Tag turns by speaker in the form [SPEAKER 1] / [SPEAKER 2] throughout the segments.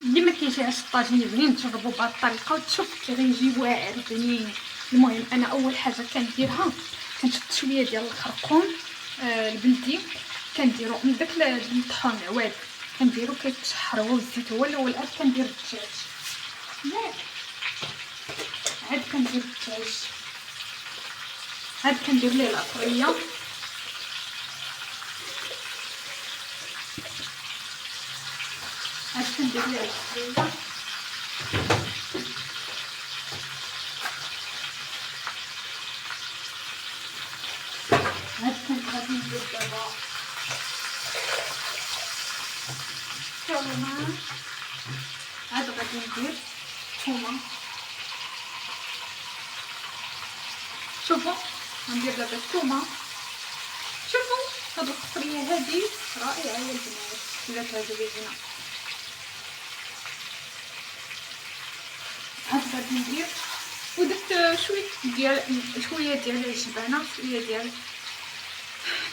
[SPEAKER 1] اللي ما كيجيهاش الطاجين بنين تجربوا بهاد الطريقه وتشوف كي غيجي واعر بنين. المهم انا اول حاجه كنديرها كنشد شويه ديال الخرقوم البلدي كنديرو من داك الطحون العواد كنديرو كيتشحر هو الزيت هو الاول. عاد كندير الدجاج ياك عاد كندير الدجاج عاد كندير ليه العطريه عاد كندير ليه العطريه عاد غادي ندير دابا الثومه عاد غادي ندير الثومه. شوفوا غندير دابا الثومه. شوفوا هاد القطريه هادي رائعه يا البنات الا تعجبكم. عاد غادي ندير ودرت شويه ديال الجبانه شويه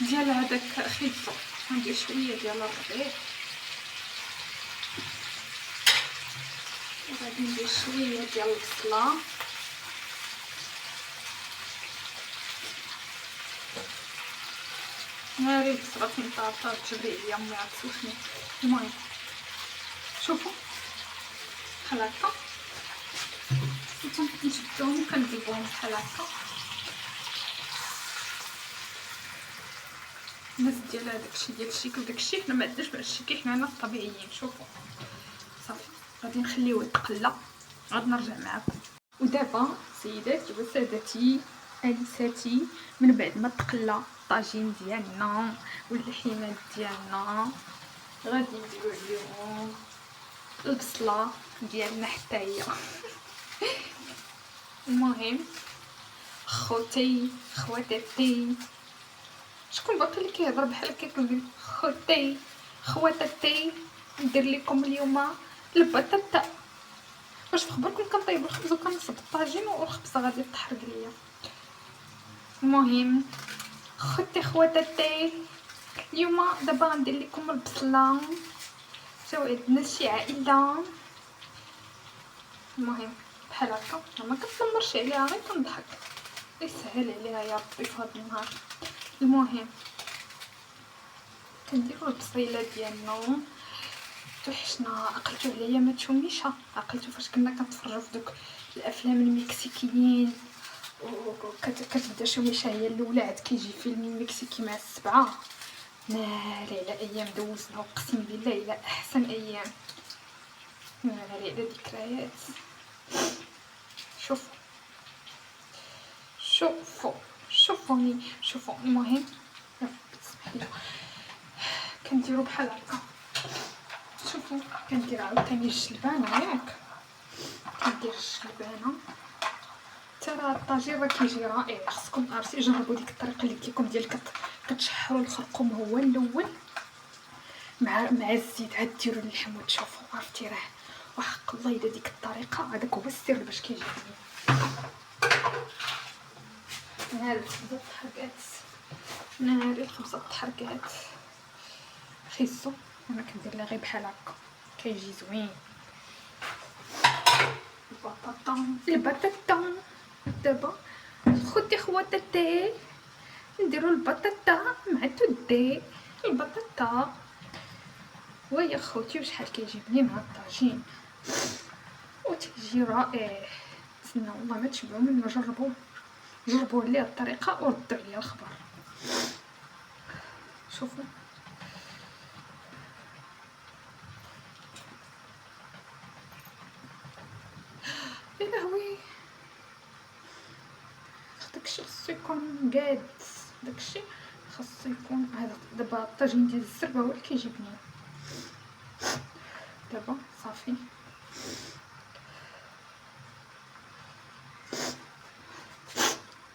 [SPEAKER 1] ديال هذاك خيزو. غندير شويه ديال الربيع وغادي ندير شويه ديال البصله ناري البصله فين طارطه تجري عليا ما عرفتوشني. المهم شوفوا بحال هكا نشدهم وكنقلبوهم بحال هكا. الناس ديال هداكشي ديال الشيك وداكشي حنا ما عندناش هادشي حنا الطبيعيين. شوفوا صافي غادي نخليوه يتقلى عاد نرجع معكم. ودابا سيداتي وسادتي انساتي من بعد ما تقلى الطاجين ديالنا واللحيمات ديالنا غادي نديرو عليهم البصله ديالنا حتى هي. المهم خوتي خواتاتي شكون باقي اللي كيهضر بحال هكا كيقول خوتي خواتاتي ندير لكم اليوم البطاطا. واش في خبركم كنطيب الخبز وكنصب الطاجين والخبزه غادي تحرق ليا. المهم خوتي خواتاتي اليوم دابا غندير لكم البصله جاو عندنا شي عائله. المهم بحال هكا ما كنتنمرش عليها غير كنضحك يسهل عليها يا ربي في هذا النهار. المهم كنديروا البصيله ديالنا توحشنا. عقلتو عليا ما تشوميشها عقلتو فاش كنا كنتفرجوا في دوك الافلام المكسيكيين وكتبدا شوميشه هي الاولى عاد كيجي فيلم مكسيكي مع السبعه. ناري على ايام دوزنا اقسم بالله الى احسن ايام. ناري على ذكريات. شوفوني شوفوا. المهم سمحيلي كنديروا بحال هكا. شوفوا كندير عاوتاني الجلبانه ياك كندير الجلبانه ترى الطاجين راه كيجي رائع. خصكم عرفتي جربوا ديك الطريقه اللي قلت لكم ديال كتشحروا الخرقوم هو الاول مع الزيت عاد ديروا اللحم وتشوفوا عرفتي راه وحق الله الا ديك الطريقه هذاك هو السر باش كيجي ناري الخبزه تحرقات. ناري الخبزه تحرقات خيزو انا كندير لها غير بحال هكا كيجي زوين. البطاطا دابا خوتي خواتاتي نديرو البطاطا مع تودي البطاطا ويا خوتي وشحال كيجي بنين هاد الطاجين وتيجي رائع. تسنى والله ما تشبعوا منه. جربوا لي الطريقه وردوا عليا الخبر. شوفوا يا لهوي داكشي خصو يكون قاد. داكشي خصو يكون هذا دابا الطاجين ديال الزربه هو اللي كيجي بنين. دابا صافي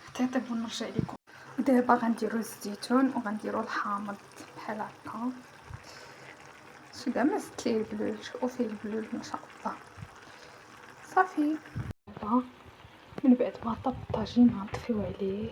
[SPEAKER 1] حتى يطيب ونرجع لكم. دابا غنديرو الزيتون وغنديرو الحامض بحال هكا. شي كاع ما زدت ليه البلول. شوفوا فيه البلول ما شاء الله. صافي دابا من بعد ما طاب الطاجين غنطفيو عليه